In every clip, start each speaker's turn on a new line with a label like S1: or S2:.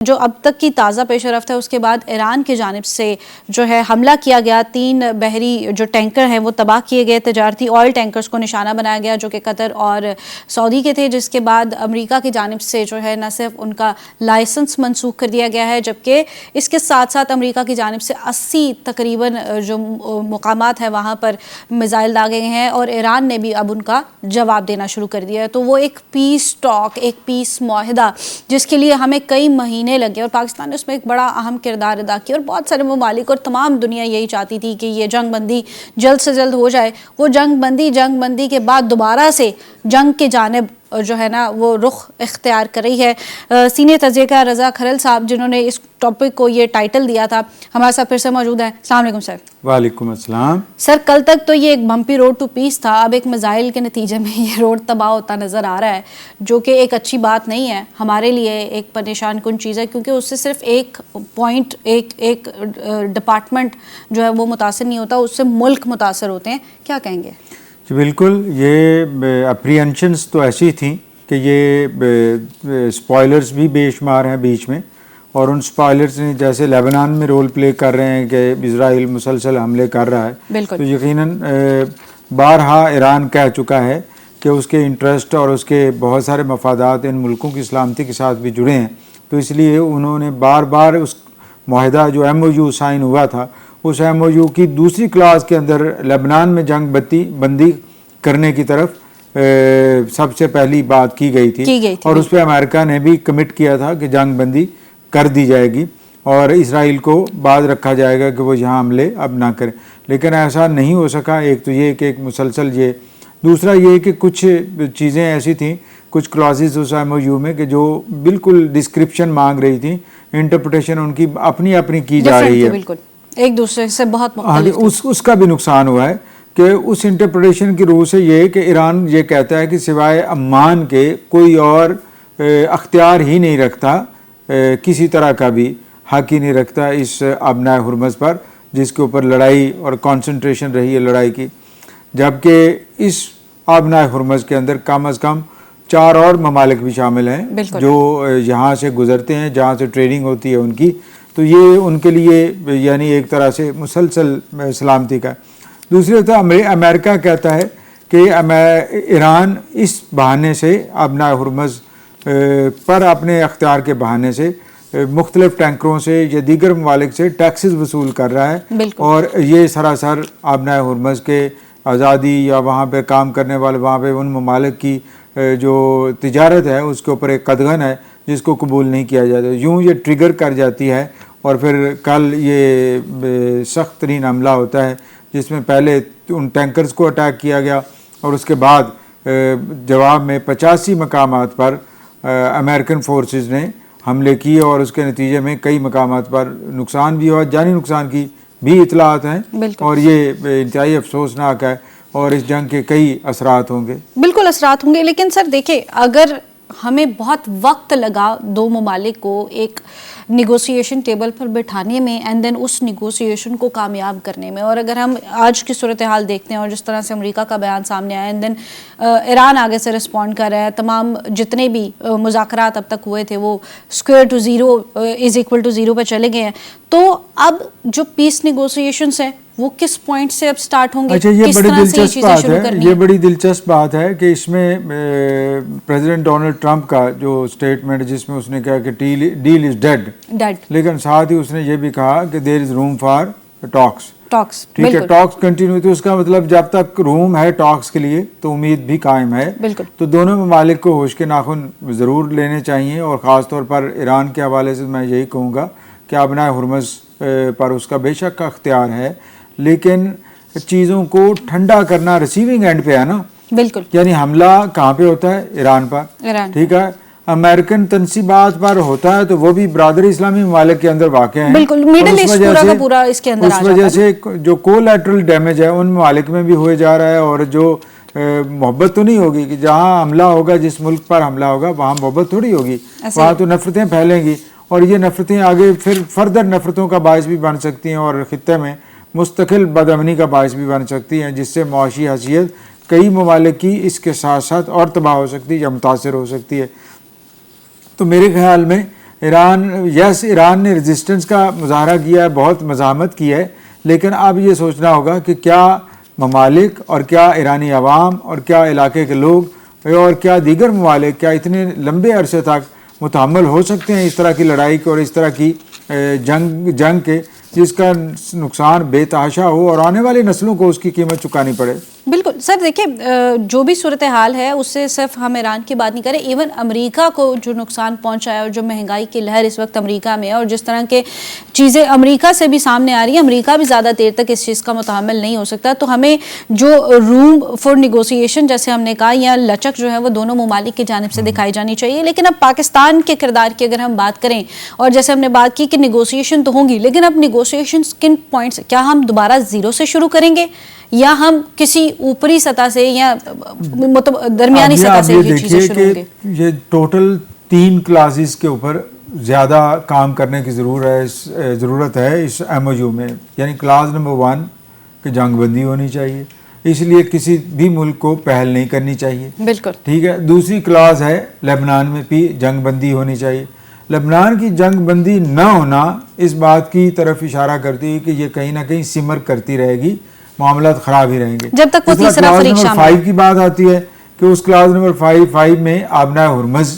S1: جو اب تک کی تازہ پیش رفت ہے اس کے بعد ایران کی جانب سے جو ہے حملہ کیا گیا، 3 بحری جو ٹینکر ہیں وہ تباہ کیے گئے، تجارتی آئل ٹینکرز کو نشانہ بنایا گیا جو کہ قطر اور سعودی کے تھے، جس کے بعد امریکہ کی جانب سے جو ہے نہ صرف ان کا لائسنس منسوخ کر دیا گیا ہے، جبکہ اس کے ساتھ ساتھ امریکہ کی جانب سے 80 تقریباً جو مقامات ہیں وہاں پر میزائل داغے گئے ہیں، اور ایران نے بھی اب ان کا جواب دینا شروع کر دیا ہے۔ تو وہ ایک پیس ٹاک، ایک پیس معاہدہ جس کے لیے ہمیں کئی مہینے لگے، اور پاکستان نے اس میں ایک بڑا اہم کردار ادا کیا، اور بہت سارے ممالک اور تمام دنیا یہی چاہتی تھی کہ یہ جنگ بندی جلد سے جلد ہو جائے۔ وہ جنگ بندی کے بعد دوبارہ سے جنگ کے جانب جو ہے نا وہ رخ اختیار کر رہی ہے۔ سینئر تجزیہ کار رضا کھرل صاحب جنہوں نے اس ٹاپک کو یہ ٹائٹل دیا تھا، ہمارے ساتھ پھر سے موجود ہیں۔ السلام علیکم سر۔
S2: وعلیکم السلام
S1: سر، کل تک تو یہ ایک بمپی روڈ ٹو پیس تھا، اب ایک میزائل کے نتیجے میں یہ روڈ تباہ ہوتا نظر آ رہا ہے، جو کہ ایک اچھی بات نہیں ہے ہمارے لیے، ایک پریشان کن چیز ہے، کیونکہ اس سے صرف ایک پوائنٹ، ایک ڈپارٹمنٹ جو ہے وہ متاثر نہیں ہوتا، اس سے ملک متاثر ہوتے ہیں۔ کیا کہیں گے؟
S2: بالکل، یہ اپریہنشنز تو ایسی تھیں کہ یہ سپوائلرز بھی بے شمار ہیں بیچ میں، اور ان سپوائلرز نے جیسے لیبنان میں رول پلے کر رہے ہیں کہ اسرائیل مسلسل حملے کر رہا ہے، تو یقیناً بارہا ایران کہہ چکا ہے کہ اس کے انٹرسٹ اور اس کے بہت سارے مفادات ان ملکوں کی سلامتی کے ساتھ بھی جڑے ہیں، تو اس لیے انہوں نے بار بار اس معاہدہ جو MOU سائن ہوا تھا، اس MOU کی دوسری کلاس کے اندر لیبنان میں جنگ بندی کرنے کی طرف سب سے پہلی بات کی گئی تھی، اور اس پہ امریکہ نے بھی کمٹ کیا تھا کہ جنگ بندی کر دی جائے گی اور اسرائیل کو باز رکھا جائے گا کہ وہ یہاں حملے اب نہ کریں، لیکن ایسا نہیں ہو سکا۔ ایک تو یہ کہ ایک مسلسل یہ، دوسرا یہ کہ کچھ چیزیں ایسی تھیں، کچھ کلاسز اس MOU میں کہ جو بالکل ڈسکرپشن مانگ رہی تھیں، انٹرپریٹیشن ان کی اپنی اپنی کی جا رہی ہے،
S1: بالکل ایک دوسرے سے بہت مختلف،
S2: اس کا بھی نقصان ہوا ہے کہ اس انٹرپریٹیشن کی روح سے یہ کہ ایران یہ کہتا ہے کہ سوائے عمان کے کوئی اور اختیار ہی نہیں رکھتا، کسی طرح کا بھی حق ہی نہیں رکھتا اس آبنائے ہرمز پر، جس کے اوپر لڑائی اور کانسنٹریشن رہی ہے لڑائی کی، جبکہ اس آبنائے ہرمز کے اندر کم از کم 4 اور ممالک بھی شامل ہیں جو یہاں سے گزرتے ہیں، جہاں سے ٹریڈنگ ہوتی ہے ان کی، تو یہ ان کے لیے یعنی ایک طرح سے مسلسل سلامتی کا۔ دوسری طرف امریکہ کہتا ہے کہ ایران اس بہانے سے آبنائے ہرمز پر اپنے اختیار کے بہانے سے مختلف ٹینکروں سے یا دیگر ممالک سے ٹیکسز وصول کر رہا ہے، اور یہ سراسر آبنائے ہرمز کے آزادی یا وہاں پہ کام کرنے والے، وہاں پہ ان ممالک کی جو تجارت ہے اس کے اوپر ایک قدغن ہے جس کو قبول نہیں کیا جاتا۔ یوں یہ ٹریگر کر جاتی ہے، اور پھر کل یہ سخت ترین حملہ ہوتا ہے جس میں پہلے ان ٹینکرز کو اٹیک کیا گیا، اور اس کے بعد جواب میں 85 مقامات پر امریکن فورسز نے حملے کیے، اور اس کے نتیجے میں کئی مقامات پر نقصان بھی ہوا، جانی نقصان کی بھی اطلاعات ہیں، اور یہ انتہائی افسوسناک ہے، اور اس جنگ کے کئی اثرات ہوں گے۔
S1: بالکل اثرات ہوں گے، لیکن سر دیکھیں، اگر ہمیں بہت وقت لگا دو ممالک کو ایک نیگوسیشن ٹیبل پر بٹھانے میں، اینڈ دین اس نیگوسیشن کو کامیاب کرنے میں، اور اگر ہم آج کی صورتحال دیکھتے ہیں اور جس طرح سے امریکہ کا بیان سامنے آیا، اینڈ دین ایران آگے سے رسپونڈ کر رہا ہے، تمام جتنے بھی مذاکرات اب تک ہوئے تھے وہ square to zero is equal to zero پہ چلے گئے ہیں، تو اب جو پیس نیگوسیشنز ہیں وہ کس پوائنٹ سے اب سٹارٹ ہوں گے؟
S2: اچھا، یہ بڑی دلچسپ بات ہے، یہ بڑی دلچسپ بات ہے کہ اس میں پریزیڈنٹ ڈونلڈ ٹرمپ کا جو سٹیٹمنٹ، جس میں اس نے کہا کہ ڈیل از ڈیڈ، لیکن ساتھ ہی اس نے یہ بھی کہا کہ دیر از روم فار ٹاکس، ٹھیک ہے، ٹاکس کنٹینیو، تو اس کا مطلب جب تک روم ہے ٹاکس کے لیے تو امید بھی قائم ہے۔ تو دونوں ممالک کو ہوش کے ناخن ضرور لینے چاہیے، اور خاص طور پر ایران کے حوالے سے میں یہی کہوں گا کہ آبنائے ہرمز پر اس کا بے شک اختیار ہے، لیکن چیزوں کو ٹھنڈا کرنا ریسیونگ اینڈ پہ ہے نا، بالکل، یعنی حملہ کہاں پہ ہوتا ہے؟ ایران پر، ٹھیک ہے، امریکن تنصیبات پر ہوتا ہے تو وہ بھی برادری اسلامی ممالک کے اندر واقع ہیں، بالکل، مڈل ایسٹ پورا کا پورا اس کے اندر آ جاتا ہے، اس وجہ سے جو کولیٹرل ڈیمیج ہے ان ممالک میں بھی ہوئے جا رہا ہے، اور جو محبت تو نہیں ہوگی کہ جہاں حملہ ہوگا، جس ملک پر حملہ ہوگا وہاں محبت تھوڑی ہوگی، وہاں تو نفرتیں پھیلیں گی، اور یہ نفرتیں آگے پھر فردر نفرتوں کا باعث بھی بن سکتی ہیں، اور خطے میں مستقل بدامنی کا باعث بھی بن سکتی ہیں، جس سے معاشی حیثیت کئی ممالک کی اس کے ساتھ ساتھ اور تباہ ہو سکتی ہے یا متاثر ہو سکتی ہے۔ تو میرے خیال میں ایران نے ریزسٹنس کا مظاہرہ کیا ہے, بہت مزاحمت کی ہے, لیکن اب یہ سوچنا ہوگا کہ کیا ممالک اور کیا ایرانی عوام اور کیا علاقے کے لوگ اور کیا دیگر ممالک کیا اتنے لمبے عرصے تک متحمل ہو سکتے ہیں اس طرح کی لڑائی کے اور اس طرح کی جنگ کے, جس کا نقصان بے تحاشا ہو اور آنے والی نسلوں کو اس کی قیمت چکانی پڑے.
S1: بالکل سر, دیکھیں جو بھی صورتحال ہے اس سے صرف ہم ایران کی بات نہیں کریں, ایون امریکہ کو جو نقصان پہنچا ہے اور جو مہنگائی کی لہر اس وقت امریکہ میں ہے اور جس طرح کے چیزیں امریکہ سے بھی سامنے آ رہی ہیں, امریکہ بھی زیادہ دیر تک اس چیز کا متحمل نہیں ہو سکتا. تو ہمیں جو روم فار نیگوسیشن جیسے ہم نے کہا یا لچک جو ہے وہ دونوں ممالک کی جانب سے دکھائی جانی چاہیے. لیکن اب پاکستان کے کردار کی اگر ہم بات کریں, اور جیسے ہم نے بات کی کہ نیگوسیشن تو ہوں گی, لیکن اب نیگوسیشن کن پوائنٹس, کیا ہم دوبارہ زیرو سے شروع کریں گے یا ہم کسی اوپری سطح سے یا درمیانی سطح سے یہ چیزیں شروع ہوں گے؟
S2: یہ ٹوٹل 3 کلاسز کے اوپر زیادہ کام کرنے کی ضرورت ہے اس ایم او یو میں. یعنی کلاس نمبر 1 کہ جنگ بندی ہونی چاہیے, اس لیے کسی بھی ملک کو پہل نہیں کرنی چاہیے.
S1: بالکل
S2: ٹھیک ہے. دوسری کلاس ہے لبنان میں بھی جنگ بندی ہونی چاہیے. لبنان کی جنگ بندی نہ ہونا اس بات کی طرف اشارہ کرتی ہے کہ یہ کہیں نہ کہیں سمر کرتی رہے گی, معاملات خراب ہی رہیں گے.
S1: جب تک وہ تیسرا فریق
S2: شامل ہے. کلاس نمبر 5 کی بات آتی ہے کہ اس کلاس نمبر 5 میں آبنائے ہرمز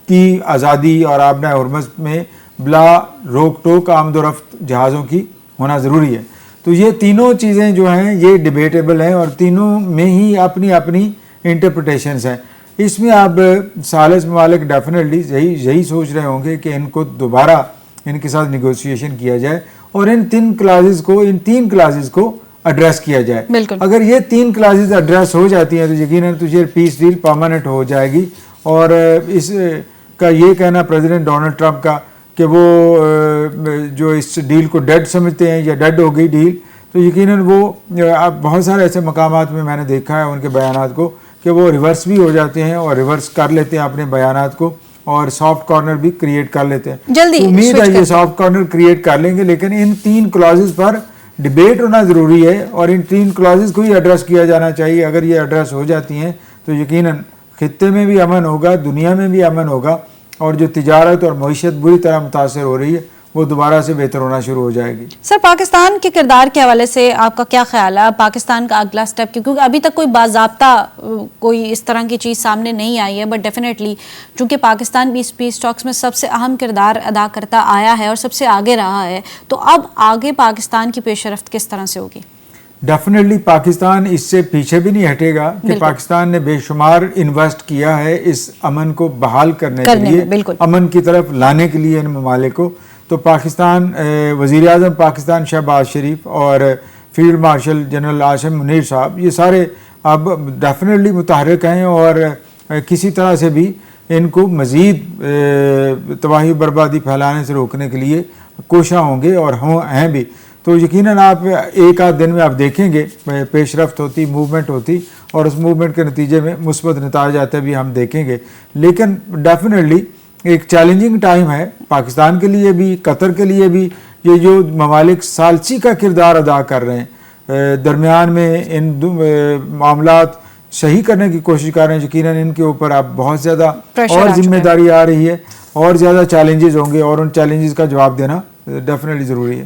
S2: کی آزادی اور آبنائے ہرمز میں بلا روک ٹوک آمد و رفت جہازوں کی ہونا ضروری ہے. تو یہ تینوں چیزیں جو ہیں یہ ڈیبیٹیبل ہیں اور تینوں میں ہی اپنی اپنی انٹرپریٹیشنز ہیں. اس میں اب ثالث ممالک ڈیفینیٹلی یہی سوچ رہے ہوں گے کہ ان کو دوبارہ ان کے ساتھ نیگوسیشن کیا جائے اور ان 3 کلاسز کو ایڈریس کیا جائے. اگر یہ 3 کلاسز ایڈریس ہو جاتی ہیں تو یقیناً تو یہ پیس ڈیل پرماننٹ ہو جائے گی. اور اس کا یہ کہنا پریزیڈنٹ ڈونلڈ ٹرمپ کا کہ وہ جو اس ڈیل کو ڈیڈ سمجھتے ہیں یا ڈیڈ ہو گئی ڈیل, تو یقیناً وہ اب بہت سارے ایسے مقامات میں نے دیکھا ہے ان کے بیانات کو کہ وہ ریورس بھی ہو جاتے ہیں اور ریورس کر لیتے ہیں اپنے بیانات کو اور سافٹ کارنر بھی کریٹ کر لیتے ہیں. امید ہے یہ سافٹ کارنر کریٹ کر لیں گے, لیکن ان 3 کلاسز پر ڈیبیٹ ہونا ضروری ہے اور ان 3 کلاسز کو ہی ایڈریس کیا جانا چاہیے. اگر یہ ایڈریس ہو جاتی ہیں تو یقیناً خطے میں بھی امن ہوگا, دنیا میں بھی امن ہوگا, اور جو تجارت اور معیشت بری طرح متاثر ہو رہی ہے وہ دوبارہ سے بہتر ہونا شروع ہو جائے گی.
S1: سر, پاکستان کے کردار کے حوالے سے آپ کا کیا خیال ہے؟ پاکستان کا اگلا سٹیپ, کیونکہ ابھی تک کوئی باضابطہ کوئی اس طرح کی چیز سامنے نہیں آئی ہے, بٹ ڈیفینیٹلی چونکہ پاکستان بھی اس پیس ٹاکس میں سب سے اہم کردار ادا کرتا آیا ہے اور سب سے آگے رہا ہے, تو اب آگے پاکستان کی پیش رفت کس طرح سے ہوگی؟
S2: ڈیفینیٹلی پاکستان اس سے پیچھے بھی نہیں ہٹے گا کہ پاکستان نے بے شمار انویسٹ کیا ہے اس امن کو بحال کرنے کے لیے, امن کی طرف لانے کے لیے ان ممالک کو. تو پاکستان وزیر اعظم پاکستان شہباز شریف اور field marshal general Asim Munir صاحب یہ سارے اب ڈیفینیٹلی متحرک ہیں اور کسی طرح سے بھی ان کو مزید تباہی بربادی پھیلانے سے روکنے کے لیے کوشاں ہوں گے اور ہیں بھی. تو یقیناً آپ ایک آدھ دن میں آپ دیکھیں گے پیش رفت ہوتی, موومنٹ ہوتی, اور اس موومنٹ کے نتیجے میں مثبت نتائج آتے بھی ہم دیکھیں گے. لیکن ڈیفینیٹلی ایک چیلنجنگ ٹائم ہے پاکستان کے لیے بھی, قطر کے لیے بھی. یہ جو ممالک ثالثی کا کردار ادا کر رہے ہیں, درمیان میں ان معاملات صحیح کرنے کی کوشش کر رہے ہیں, یقیناً ان کے اوپر اب بہت زیادہ اور ذمہ داری آ رہی ہے اور زیادہ چیلنجز ہوں گے اور ان چیلنجز کا جواب دینا ڈیفینیٹلی ضروری ہے.